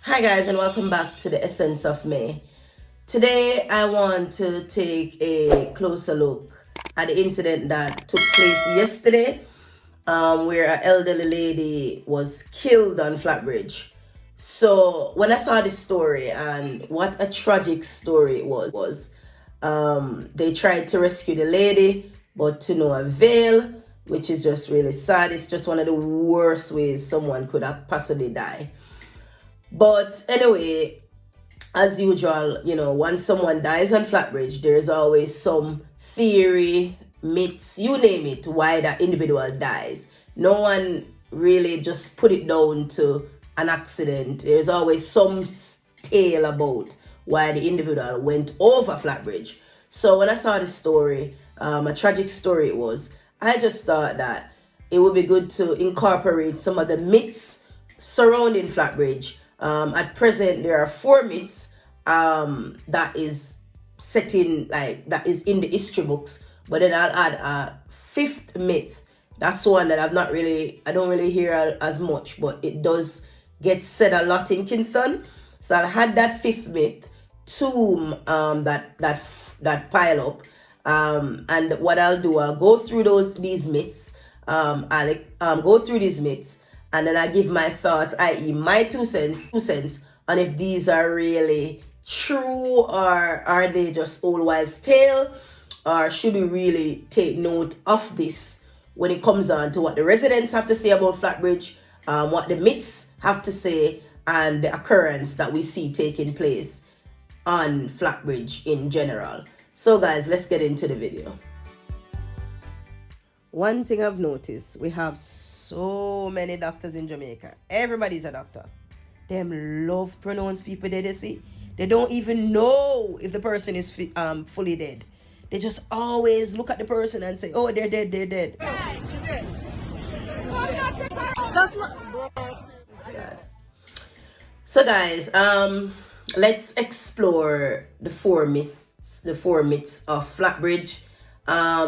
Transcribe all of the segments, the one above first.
Hi guys and welcome back to the Essence of May. Today I want to take a closer look at the incident that took place yesterday where an elderly lady was killed on Flatbridge. So when I saw this story, and what a tragic story it was, they tried to rescue the lady but to no avail, which is just really sad. It's just one of the worst ways someone could have possibly die. But anyway, as usual, once someone dies on Flatbridge, there's always some theory, myths, you name it, why that individual dies. No one really just put it down to an accident. There's always some tale about why the individual went over Flatbridge. So when I saw the story, a tragic story it was, I just thought that it would be good to incorporate some of the myths surrounding Flatbridge. At present, there are 4 myths that is that is in the history books, but then I'll add a 5th myth. That's one that I don't really hear as much, but it does get said a lot in Kingston. So I'll add that 5th myth to that pile up. And what I'll do, I'll go through these myths. I'll go through these myths, and then I give my thoughts, i.e. my 2 cents on if these are really true or are they just old wives' tale, or should we really take note of this when it comes on to what the residents have to say about Flatbridge, what the myths have to say, and the occurrence that we see taking place on Flatbridge in general. So guys, let's get into the video. One thing I've noticed, we have so many doctors in Jamaica. Everybody's a doctor. Them love pronounce people they see. They don't even know if the person is fully dead. They just always look at the person and say, oh, they're dead, they're dead. That's not sad. So guys, let's explore the 4 myths of Flatbridge.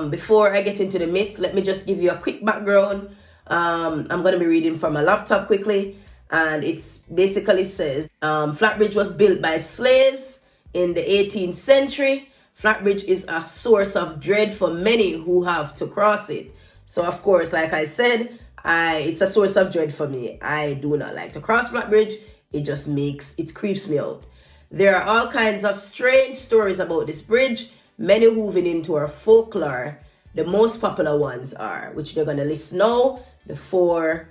Before I get into the myths, let me just give you a quick background. I'm going to be reading from a laptop quickly, and it's basically says Flatbridge was built by slaves in the 18th century. Flatbridge is a source of dread for many who have to cross it. So of course, like I said, it's a source of dread for me. I do not like to cross Flatbridge. It creeps me out. There are all kinds of strange stories about this bridge, many woven into our folklore. The most popular ones are, which they're going to list now, the 4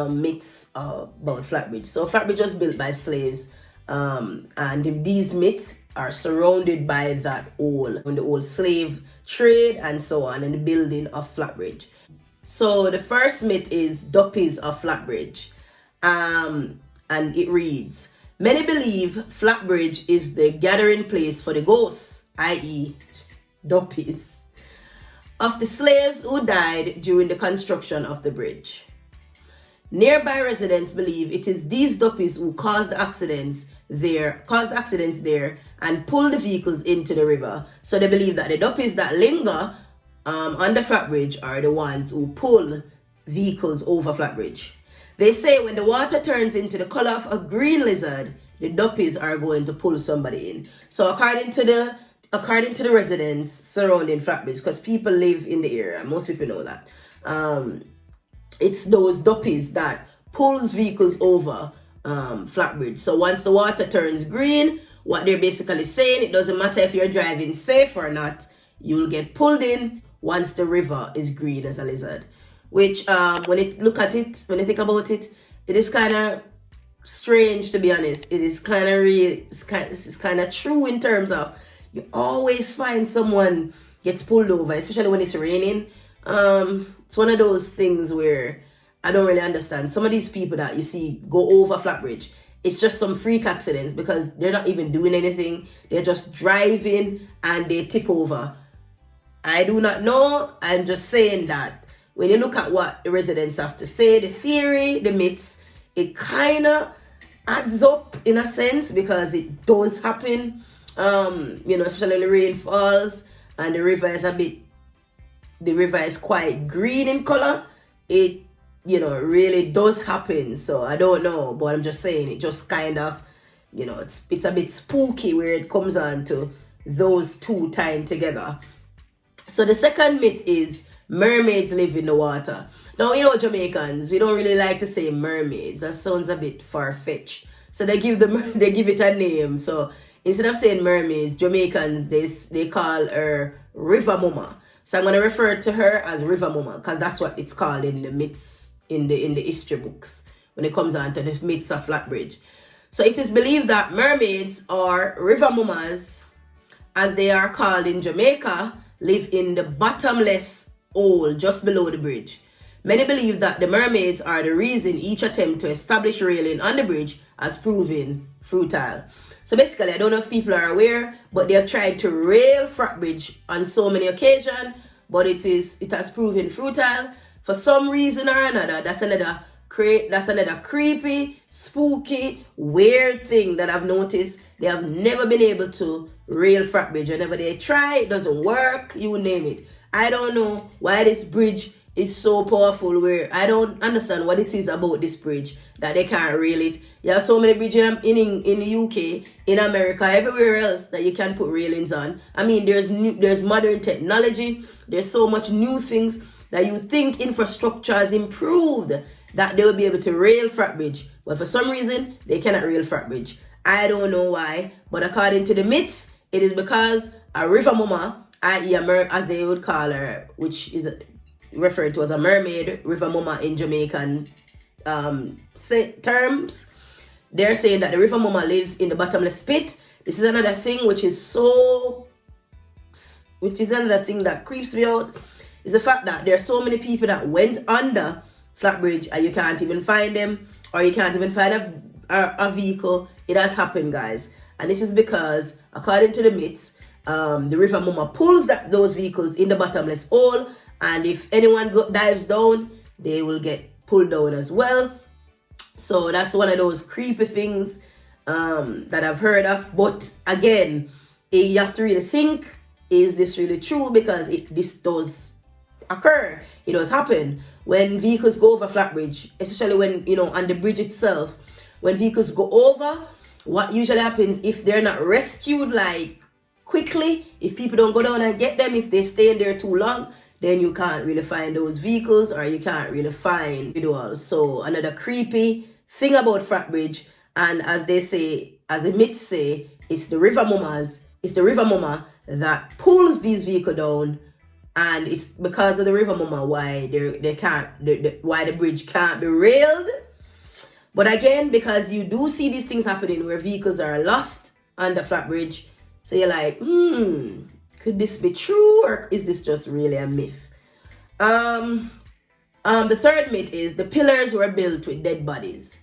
myths about Flatbridge. So Flatbridge was built by slaves, and these myths are surrounded by the old slave trade and so on, and the building of Flatbridge. So the first myth is Duppies of Flatbridge, and it reads, many believe Flatbridge is the gathering place for the ghosts, i.e. Duppies, of the slaves who died during the construction of the bridge. Nearby residents believe it is these Duppies who caused accidents there and pull the vehicles into the river. So they believe that the Duppies that linger on the Flatbridge are the ones who pull vehicles over Flatbridge. They say when the water turns into the color of a green lizard, the Duppies are going to pull somebody in. So according to the residents surrounding Flatbridge, because people live in the area, most people know that, it's those Duppies that pulls vehicles over Flatbridge. So once the water turns green, what they're basically saying, it doesn't matter if you're driving safe or not, you'll get pulled in once the river is green as a lizard. Which, when you think about it, it is kind of strange, to be honest. It is kind of real. It's kind of true in terms of you always find someone gets pulled over, especially when it's raining. It's one of those things where I don't really understand. Some of these people that you see go over Flatbridge, it's just some freak accidents because they're not even doing anything. They're just driving and they tip over. I do not know. I'm just saying that when you look at what the residents have to say, the theory, the myths, it kind of adds up in a sense because it does happen. Especially when the rain falls and the river is quite green in color. It really does happen. So I don't know, but I'm just saying it just kind of, it's a bit spooky where it comes on to those two tying together. So the second myth is mermaids live in the water. Now, Jamaicans, we don't really like to say mermaids. That sounds a bit far-fetched. So they give it a name. So instead of saying mermaids, Jamaicans, they call her River Mama. So I'm going to refer to her as River Mama because that's what it's called in the myths, in the history books when it comes on to the myths of Flatbridge. So it is believed that mermaids, or River Mamas, as they are called in Jamaica, live in the bottomless hole just below the bridge. Many believe that the mermaids are the reason each attempt to establish railing on the bridge has proven futile. So basically, I don't know if people are aware, but they have tried to rail Flatbridge on so many occasions, but it has proven futile for some reason or another. That's another creepy, spooky, weird thing that I've noticed. They have never been able to rail Flatbridge. Whenever they try, it doesn't work. You name it. I don't know why this bridge is so powerful, where I don't understand what it is about this bridge that they can't rail it. You have so many bridges in the UK, in America, everywhere else that you can put railings on. I mean, there's modern technology. There's so much new things that you think infrastructure has improved that they will be able to rail Flatbridge. But for some reason, they cannot rail Flatbridge. I don't know why, but according to the myths, it is because a River Mama, i.e. as they would call her, which is referred to as a mermaid, River Mama in Jamaican terms, they're saying that the River Mama lives in the bottomless pit. This is another thing which is another thing that creeps me out, is the fact that there are so many people that went under Flatbridge and you can't even find them, or you can't even find a vehicle. It has happened, guys, and this is because, according to the myths, the River Mama pulls those vehicles in the bottomless hole, and if anyone dives down, they will get pulled down as well. So that's one of those creepy things that I've heard of. But again, you have to really think, is this really true? Because this does occur. It does happen. When vehicles go over Flatbridge, especially when, on the bridge itself, when vehicles go over, what usually happens, if they're not rescued like quickly, if people don't go down and get them, if they stay in there too long, then you can't really find those vehicles, or you can't really find individuals. So another creepy thing about Flatbridge, and as they say, as the myths say, it's the River Mama that pulls these vehicles down, and it's because of the River Mama why why the bridge can't be railed. But again, because you do see these things happening where vehicles are lost on the Flatbridge, so you're like, could this be true, or is this just really a myth? The third myth is the pillars were built with dead bodies.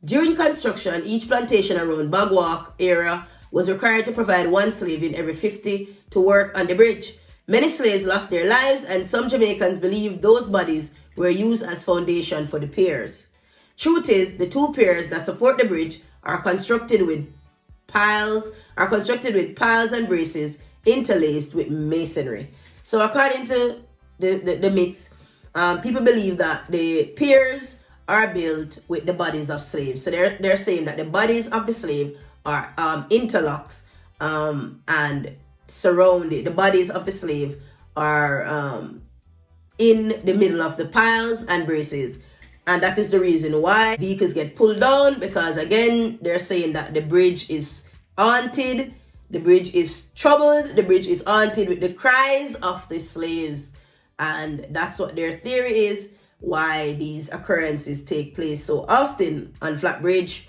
During construction, each plantation around Bagwalk area was required to provide one slave in every 50 to work on the bridge. Many slaves lost their lives, and some Jamaicans believe those bodies were used as foundation for the piers. Truth is, the two piers that support the bridge are constructed with piles and braces interlaced with masonry. So according to the myths, people believe that the piers are built with the bodies of slaves. So they're saying that the bodies of the slave are interlocks and surrounded. The bodies of the slave are in the middle of the piles and braces. And that is the reason why vehicles get pulled down, because again, they're saying that the bridge is haunted, the bridge is troubled, the bridge is haunted with the cries of the slaves. And that's what their theory is, why these occurrences take place so often on Flatbridge,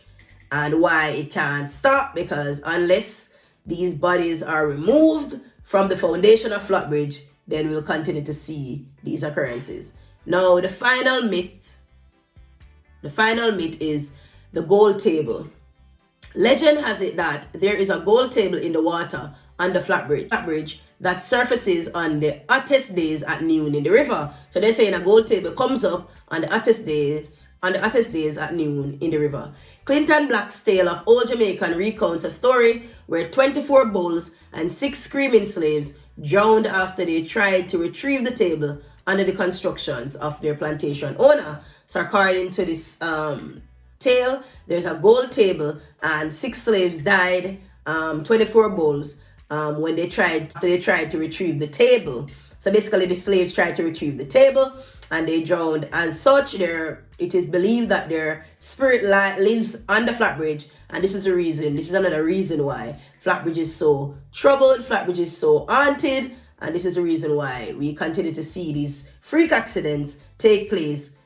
and why it can't stop, because unless these bodies are removed from the foundation of Flatbridge, then we'll continue to see these occurrences. Now, the final myth is the gold table. Legend has it that there is a gold table in the water on the Flatbridge that surfaces on the hottest days at noon in the river. So they're saying a gold table comes up on the hottest days at noon in the river. Clinton Black's Tale of Old Jamaican recounts a story where 24 bulls and 6 screaming slaves drowned after they tried to retrieve the table under the constructions of their plantation owner. So according to this tale, there's a gold table, and 6 slaves died, 24 bulls, when they tried to retrieve the table. So basically, the slaves tried to retrieve the table, and they drowned. As such, it is believed that their spirit lives on the Flatbridge, and this is the reason. This is another reason why Flatbridge is so troubled, Flatbridge is so haunted, and this is the reason why we continue to see these freak accidents take place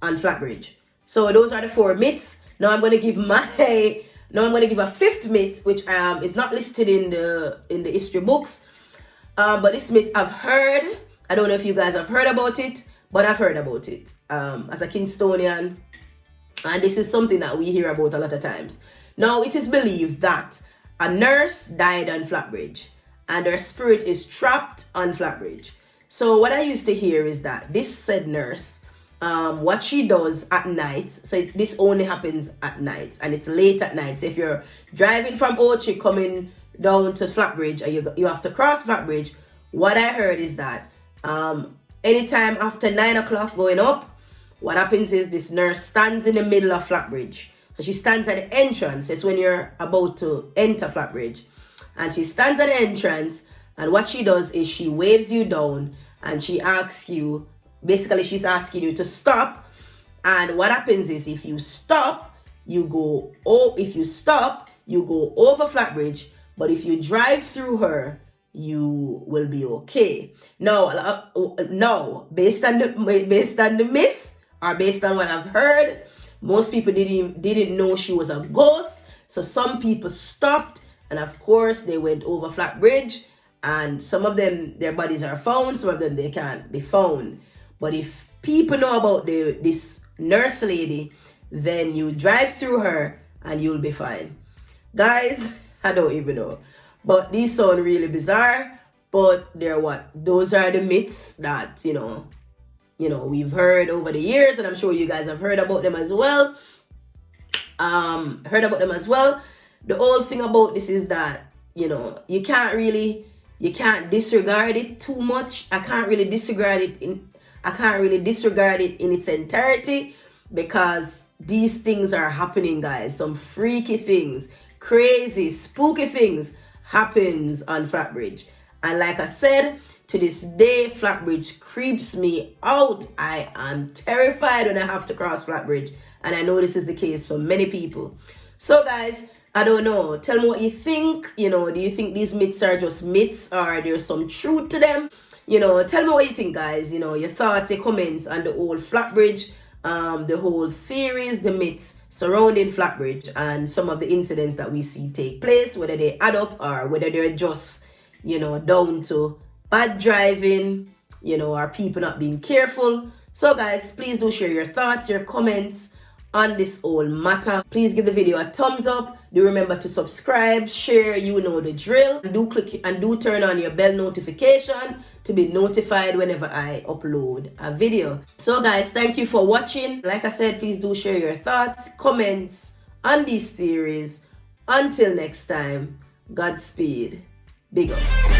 on Flatbridge. So those are the 4 myths. Now I'm going to give a 5th myth, which is not listed in the history books. But this myth I've heard. I don't know if you guys have heard about it, but I've heard about it as a Kingstonian. And this is something that we hear about a lot of times. Now, it is believed that a nurse died on Flatbridge and her spirit is trapped on Flatbridge. So what I used to hear is that this said nurse, what she does at night, so this only happens at night and it's late at night. So if you're driving from Ochi coming down to Flatbridge, and you have to cross Flatbridge, what I heard is that anytime after 9 o'clock going up, what happens is this nurse stands in the middle of Flatbridge. So she stands at the entrance. It's when you're about to enter Flatbridge. And she stands at the entrance, and what she does is she waves you down and she asks you, basically she's asking you to stop. And what happens is if you stop, you go over Flatbridge, but if you drive through her, you will be okay. Now, based on the myth, or based on what I've heard, most people didn't know she was a ghost. So some people stopped, and of course they went over Flatbridge, and some of them, their bodies are found, some of them they can't be found. But if people know about this nurse lady, then you drive through her and you'll be fine. Guys, I don't even know. But these sound really bizarre, but those are the myths that, we've heard over the years, and I'm sure you guys have heard about them as well. The whole thing about this is that, you can't disregard it too much. I can't really disregard it in its entirety, because these things are happening, guys. Some freaky things, crazy, spooky things happens on Flatbridge. And like I said, to this day, Flatbridge creeps me out. I am terrified when I have to cross Flatbridge, and I know this is the case for many people. So guys, I don't know, tell me what you think. Do you think these myths are just myths, or there's some truth to them? Tell me what you think, guys. Your thoughts, your comments on the whole Flatbridge, the whole theories, the myths surrounding Flatbridge, and some of the incidents that we see take place, whether they add up or whether they're just, down to bad driving, or people not being careful. So guys, please do share your thoughts, your comments on this whole matter. Please give the video a thumbs up. Do remember to subscribe, share, you know the drill. And do turn on your bell notification to be notified whenever I upload a video. So guys, thank you for watching. Like I said, please do share your thoughts, comments on these theories. Until next time, Godspeed. Big up.